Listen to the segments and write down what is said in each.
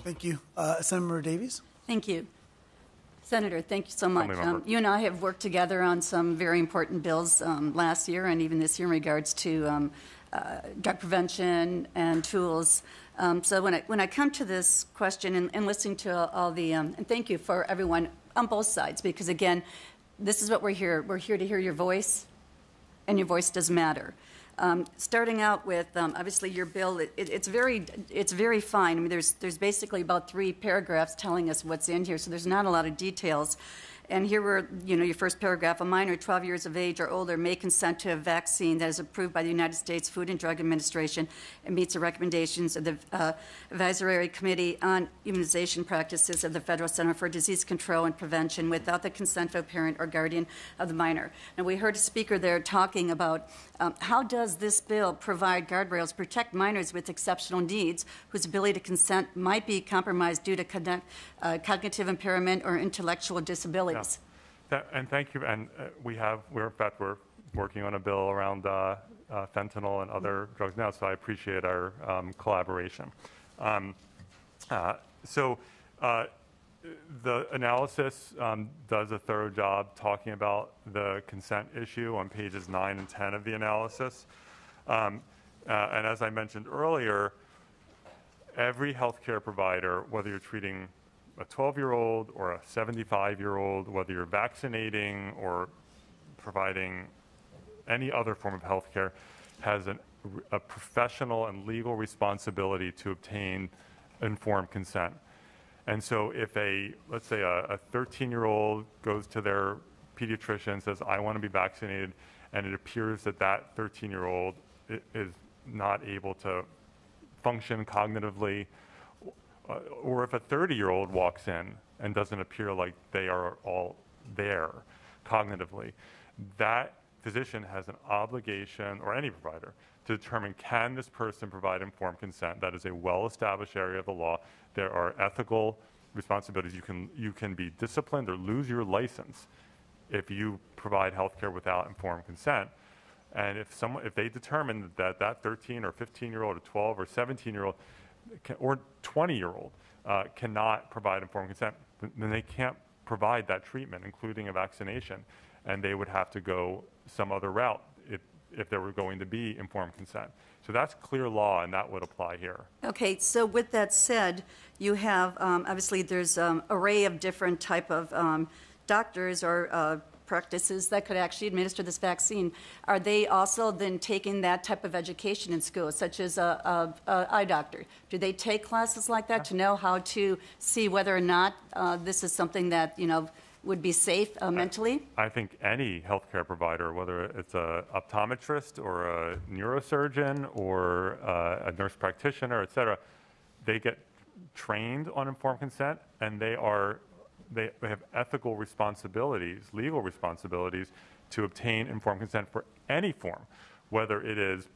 Thank you. Assemblywoman Davies. Thank you. Senator, thank you so much. You and I have worked together on some very important bills last year and even this year in regards to drug prevention and tools. So when I come to this question and listening to all the, and thank you for everyone on both sides, because again, this is what we're here. We're here to hear your voice, and your voice does matter. Starting out with, obviously, your bill, it's very fine. I mean, there's basically about 3 paragraphs telling us what's in here, so there's not a lot of details. And here we're, your first paragraph, a minor 12 years of age or older may consent to a vaccine that is approved by the United States Food and Drug Administration and meets the recommendations of the Advisory Committee on Immunization Practices of the Federal Center for Disease Control and Prevention without the consent of a parent or guardian of the minor. Now, we heard a speaker there talking about how does this bill provide guardrails, protect minors with exceptional needs whose ability to consent might be compromised due to cognitive impairment or intellectual disabilities. Yeah. And thank you. And we're working on a bill around fentanyl and other drugs now, so I appreciate our collaboration. The analysis does a thorough job talking about the consent issue on pages 9 and 10 of the analysis. And as I mentioned earlier, every healthcare provider, whether you're treating a 12-year-old or a 75-year-old, whether you're vaccinating or providing any other form of healthcare, has a professional and legal responsibility to obtain informed consent. And so if let's say a 13-year-old goes to their pediatrician and says, I want to be vaccinated, and it appears that that 13-year-old is not able to function cognitively, or if a 30-year-old walks in and doesn't appear like they are all there cognitively, that physician has an obligation, or any provider, to determine, can this person provide informed consent? That is a well-established area of the law. There are ethical responsibilities. You can be disciplined or lose your license if you provide health care without informed consent. And if they determine that that 13 or 15-year-old or 12 or 17-year-old or 20-year-old cannot provide informed consent, then they can't provide that treatment, including a vaccination, and they would have to go some other route if there were going to be informed consent. So that's clear law, and that would apply here. Okay, so with that said, you have, obviously there's an array of different type of doctors or practices that could actually administer this vaccine. Are they also then taking that type of education in school, such as a eye doctor? Do they take classes like that to know how to see whether or not this is something that, would be safe mentally? I think any healthcare provider, whether it's an optometrist or a neurosurgeon or a nurse practitioner, et cetera, they get trained on informed consent, and they have ethical responsibilities, legal responsibilities, to obtain informed consent for any form, whether it is,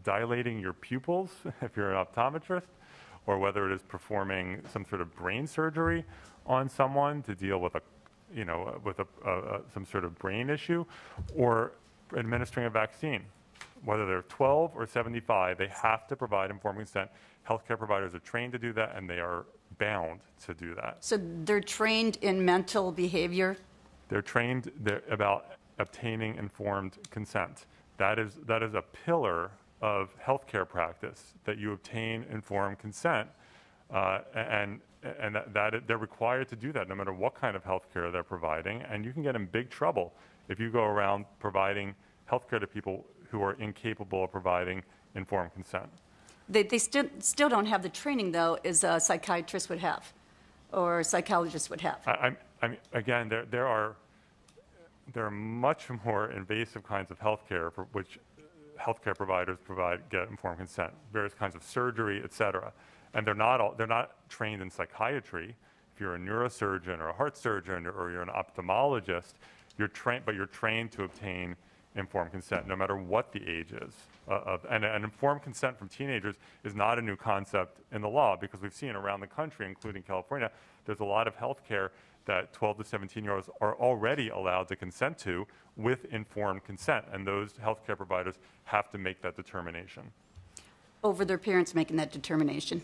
dilating your pupils if you're an optometrist, or whether it is performing some sort of brain surgery on someone to deal with some sort of brain issue, or administering a vaccine. Whether they're 12 or 75, they have to provide informed consent. Healthcare providers are trained to do that, and they are bound to do that. So they're trained in mental behavior? They're trained about obtaining informed consent. That is a pillar of healthcare practice, that you obtain informed consent, and that they're required to do that no matter what kind of healthcare they're providing. And you can get in big trouble if you go around providing healthcare to people who are incapable of providing informed consent. They still don't have the training, though, as a psychiatrist would have, or a psychologist would have. I mean, again, there are much more invasive kinds of healthcare for which healthcare providers get informed consent, various kinds of surgery, et cetera. And they're not trained in psychiatry. If you're a neurosurgeon or a heart surgeon or you're an ophthalmologist, you're trained to obtain informed consent, no matter what the age is. And informed consent from teenagers is not a new concept in the law, because we've seen around the country, including California, there's a lot of health care that 12 to 17-year-olds are already allowed to consent to with informed consent, and those healthcare providers have to make that determination. Over their parents making that determination?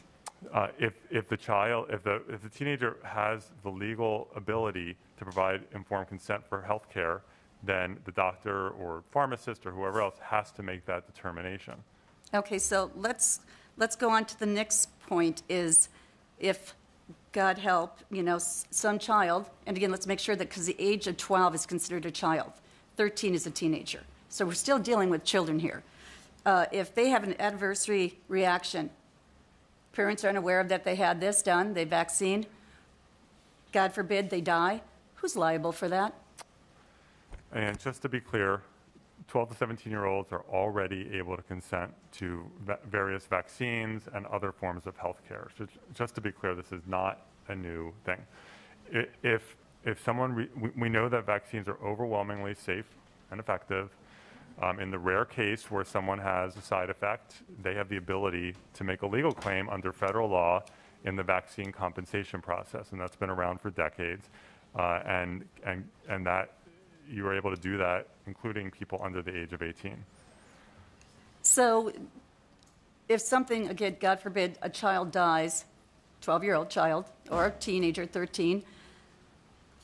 if the teenager has the legal ability to provide informed consent for health care, then the doctor or pharmacist or whoever else has to make that determination. Okay, so let's go on to the next point is if, God help, some child, and again, let's make sure that because the age of 12 is considered a child, 13 is a teenager. So we're still dealing with children here. If they have an adverse reaction, parents aren't aware of that they had this done, they vaccine, God forbid they die, who's liable for that? And just to be clear, 12 to 17-year-olds are already able to consent to various vaccines and other forms of health care. So just to be clear, this is not a new thing. If someone, we know that vaccines are overwhelmingly safe and effective. In the rare case where someone has a side effect, they have the ability to make a legal claim under federal law in the vaccine compensation process, and that's been around for decades. And that you are able to do that, including people under the age of 18. So if something, again, God forbid, a child dies, 12-year-old child or a teenager, 13,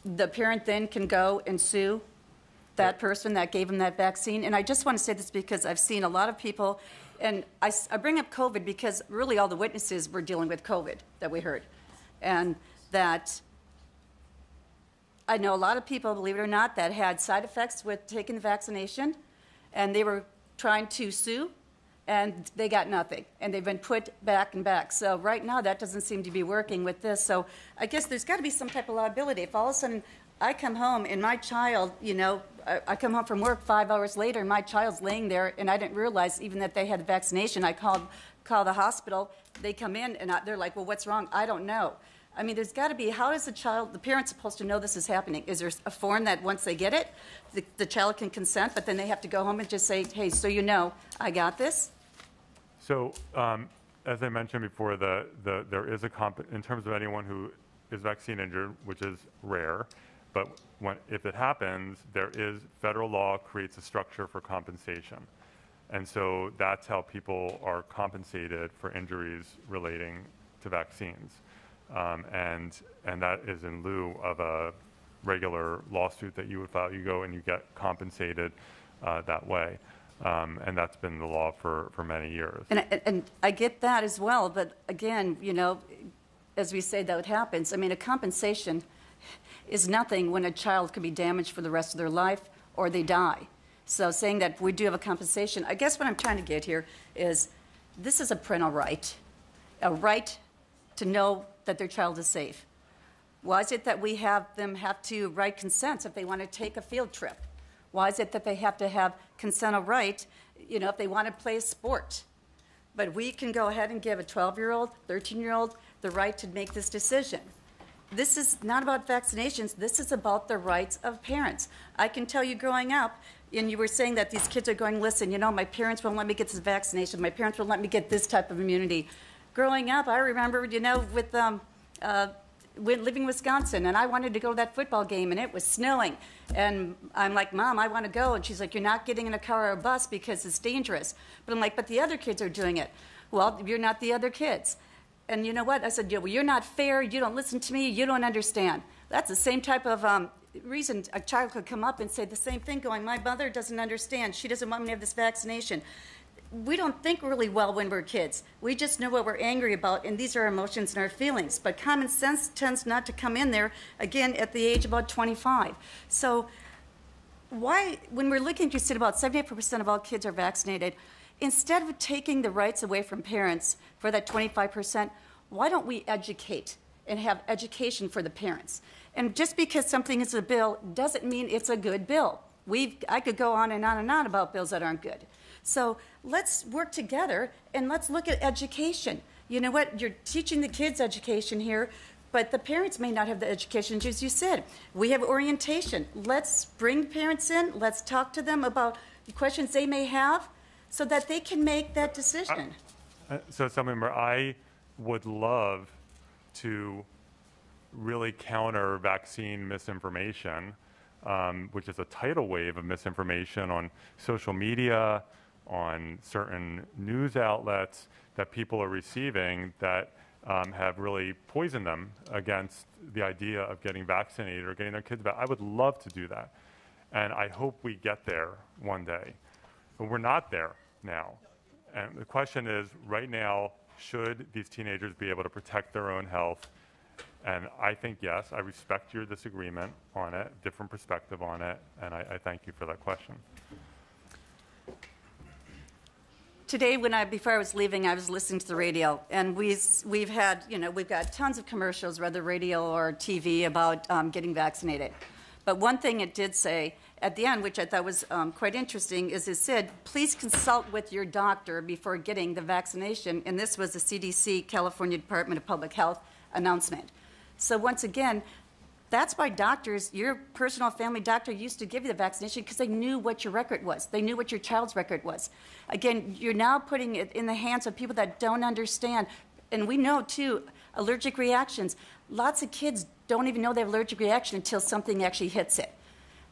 the parent then can go and sue that person that gave him that vaccine. And I just want to say this because I've seen a lot of people, and I bring up COVID because really all the witnesses were dealing with COVID that we heard. And that I know a lot of people, believe it or not, that had side effects with taking the vaccination, and they were trying to sue, and they got nothing, and they've been put back and back. So right now, that doesn't seem to be working with this. So I guess there's got to be some type of liability. If all of a sudden I come home and my child, I come home from work 5 hours later, and my child's laying there, and I didn't realize even that they had the vaccination. I call the hospital. They come in, and they're like, well, what's wrong? I don't know. I mean, there's got to be, how is the parent supposed to know this is happening? Is there a form that once they get it, the child can consent, but then they have to go home and just say, hey, so I got this? So, as I mentioned before, there is in terms of anyone who is vaccine injured, which is rare, but if it happens, federal law creates a structure for compensation. And so that's how people are compensated for injuries relating to vaccines. And that is in lieu of a regular lawsuit that you would file. You go and you get compensated that way. And that's been the law for many years. And I get that as well. But again, as we say, that happens. I mean, a compensation is nothing when a child could be damaged for the rest of their life or they die. So saying that we do have a compensation, I guess what I'm trying to get here is this is a parental right, a right to know that their child is safe. Why is it that we have them have to write consents if they want to take a field trip? Why is it that they have to have consent of right, if they want to play a sport? But we can go ahead and give a 12-year-old, 13-year-old the right to make this decision. This is not about vaccinations. This is about the rights of parents. I can tell you growing up, and you were saying that these kids are going, listen, my parents won't let me get this vaccination. My parents won't let me get this type of immunity. Growing up, I remember, with living in Wisconsin, and I wanted to go to that football game, and it was snowing. And I'm like, Mom, I want to go. And she's like, you're not getting in a car or a bus because it's dangerous. But I'm like, but the other kids are doing it. Well, you're not the other kids. And you know what? I said, well, you're not fair. You don't listen to me. You don't understand. That's the same type of reason a child could come up and say the same thing, going, my mother doesn't understand. She doesn't want me to have this vaccination. We don't think really well when we're kids. We just know what we're angry about, and these are our emotions and our feelings. But common sense tends not to come in there, again, at the age of about 25. So why, when we're looking, you said about 78% of all kids are vaccinated. Instead of taking the rights away from parents for that 25%, why don't we educate and have education for the parents? And just because something is a bill doesn't mean it's a good bill. I could go on and on and on about bills that aren't good. So let's work together and let's look at education. You know what? You're teaching the kids education here, but the parents may not have the education. As you said, we have orientation. Let's bring parents in. Let's talk to them about the questions they may have so that they can make that decision. So, Assemblywoman, I would love to really counter vaccine misinformation, which is a tidal wave of misinformation on social media, on certain news outlets that people are receiving that have really poisoned them against the idea of getting vaccinated or getting their kids back. I would love to do that, and I hope we get there one day, but we're not there now. And the question is, right now, should these teenagers be able to protect their own health? And I think yes. I respect your disagreement on it, different perspective on it, and I thank you for that question. Today, before I was leaving, I was listening to the radio, and we've got tons of commercials, whether radio or TV, about getting vaccinated. But one thing it did say at the end, which I thought was quite interesting, is it said, please consult with your doctor before getting the vaccination. And this was the CDC, California Department of Public Health announcement. So once again, that's why doctors, your personal family doctor, used to give you the vaccination because they knew what your record was. They knew what your child's record was. Again, you're now putting it in the hands of people that don't understand. And we know, too, allergic reactions. Lots of kids don't even know they have allergic reaction until something actually hits it.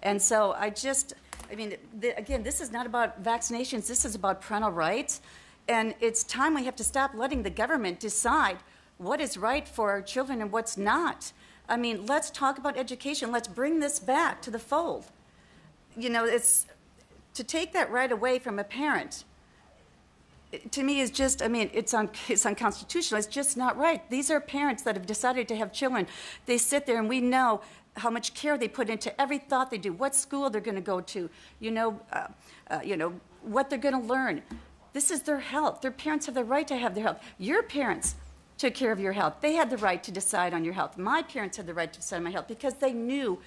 And so again, this is not about vaccinations. This is about parental rights. And it's time we have to stop letting the government decide what is right for our children and what's not. I mean, let's talk about education. Let's bring this back to the fold. You know, it's to take that right away from a parent. To me, is just, it's unconstitutional. It's just not right. These are parents that have decided to have children. They sit there, and we know how much care they put into every thought they do, what school they're going to go to, what they're going to learn. This is their health. Their parents have the right to have their health. Your parents took care of your health. They had the right to decide on your health. My parents had the right to decide on my health because they knew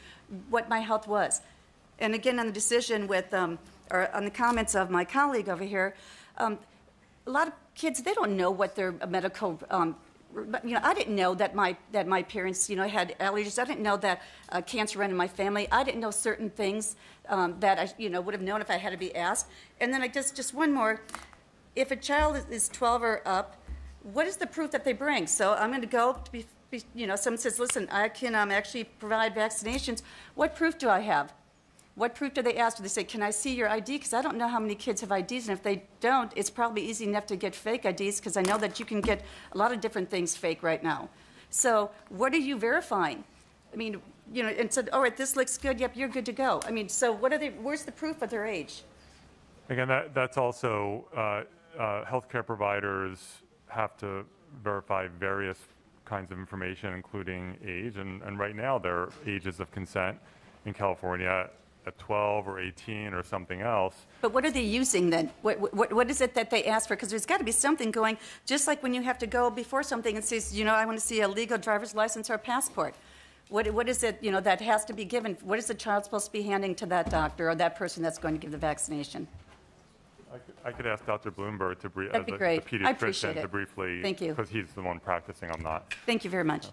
what my health was. And again, on the decision or on the comments of my colleague over here, a lot of kids, they don't know what their medical, I didn't know that my parents, had allergies. I didn't know that cancer ran in my family. I didn't know certain things that I, would have known if I had to be asked. And then just one more. If a child is 12 or up, what is the proof that they bring? So I'm going to go to be someone says, listen, I can actually provide vaccinations. What proof do I have? What proof do they ask? Do they say, can I see your ID? Because I don't know how many kids have IDs, and if they don't, it's probably easy enough to get fake IDs, because I know that you can get a lot of different things fake right now. So what are you verifying? And said, all right, this looks good. Yep, you're good to go. So where's the proof of their age? Again, that's also healthcare providers have to verify various kinds of information, including age, and right now there are ages of consent in California at 12 or 18 or something else. But what are they using then? What is it that they ask for? Because there's got to be something going, just like when you have to go before something and says, I want to see a legal driver's license or a passport. What is it, that has to be given? What is the child supposed to be handing to that doctor or that person that's going to give the vaccination? I could ask Dr. Bloomberg to That'd be great. the I appreciate pediatrician it. to briefly, Thank you. because he's the one practicing, I'm not. Thank you very much.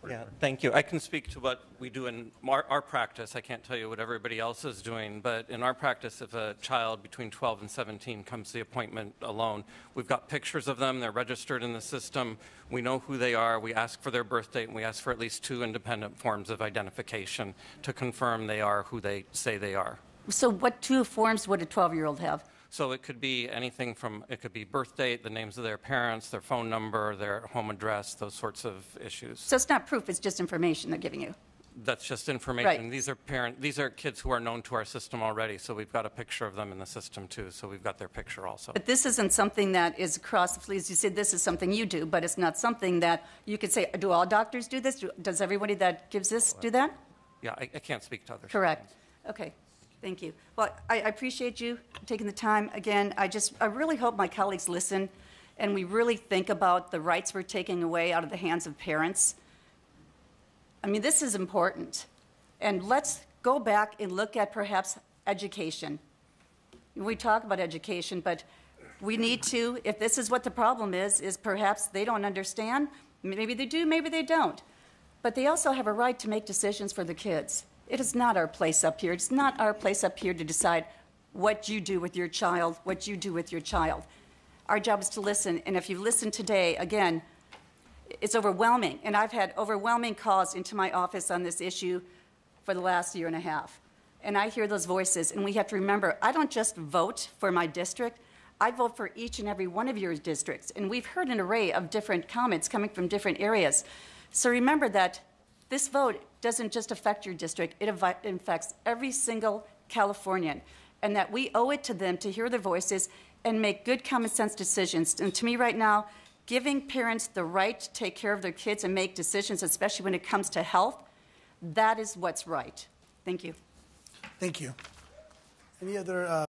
Yeah, thank you. I can speak to what we do in our practice. I can't tell you what everybody else is doing, but in our practice, if a child between 12 and 17 comes to the appointment alone, we've got pictures of them. They're registered in the system. We know who they are. We ask for their birth date, and we ask for at least 2 independent forms of identification to confirm they are who they say they are. So what 2 forms would a 12-year-old have? So it could be anything from, it could be birth date, the names of their parents, their phone number, their home address, those sorts of issues. So it's not proof, it's just information they're giving you. That's just information. Right. These are kids who are known to our system already, so we've got a picture of them in the system too, so we've got their picture also. But this isn't something that is across the fleas. You said this is something you do, but it's not something that you could say, do all doctors do this? Does everybody that gives this do that? Yeah, I can't speak to others. Correct. Okay. Thank you. Well, I appreciate you taking the time. Again, I really hope my colleagues listen and we really think about the rights we're taking away out of the hands of parents. This is important. And let's go back and look at perhaps education. We talk about education, but we need to, if this is what the problem is perhaps they don't understand. Maybe they do, maybe they don't. But they also have a right to make decisions for the kids. It is not our place up here. It's not our place up here to decide what you do with your child, what you do with your child. Our job is to listen, and if you listen today, again, it's overwhelming, and I've had overwhelming calls into my office on this issue for the last year and a half. And I hear those voices, and we have to remember, I don't just vote for my district. I vote for each and every one of your districts, and we've heard an array of different comments coming from different areas. So remember that this vote doesn't just affect your district, it affects every single Californian, and that we owe it to them to hear their voices and make good common sense decisions. And to me right now, giving parents the right to take care of their kids and make decisions, especially when it comes to health, that is what's right. Thank you. Thank you. Any other